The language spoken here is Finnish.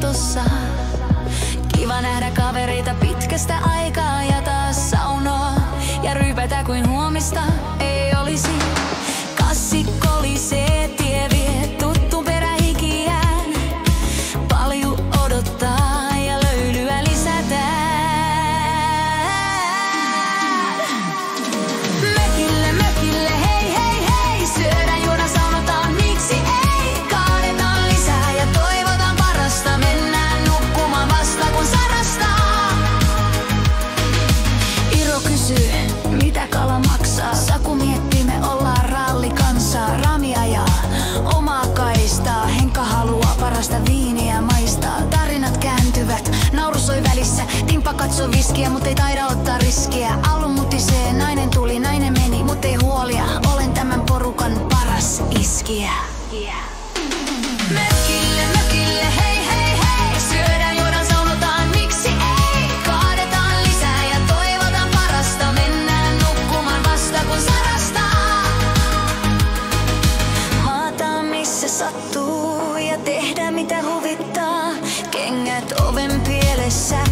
autossa. Kiva nähdä kavereita pitkästä aikaa ja taas saunoa ja ryypätä kuin huomista ei olisi. Kassi kolisee, tie vie tuttuun perähikiään. Paljon odottaa ja löylyä lisätään. Mökille, hei hei hei. Syödään, juodaan, saunotaan, miksi ei? Kaadetaan lisää ja toivotaan parasta. Mennään nukkumaan vasta kun sarastaa. Iro kysyy, mitä kala maksaa? Saku miettii, me ollaan rallikansaa. Rami ajaa omaa kaistaa. Henkka haluaa parasta viiniä maistaa. Tarinat kääntyvät, nauru soi välissä. Timppa katsoo viskiä, mut ei taida ottaa riskiä. Allu mutisee, nainen tuli, nainen meni, mut ei huolia. Olen tämän porukan paras iskiä. Mökille, hei hei hei. Syödään, juodaan, saunotaan, miksi ei? Kaadetaan lisää ja toivotaan parasta. Mennään nukkumaan vasta kun sarastaa. Maataan missä sattuu ja tehdään mitä huvittaa. Kengät oven pielessä.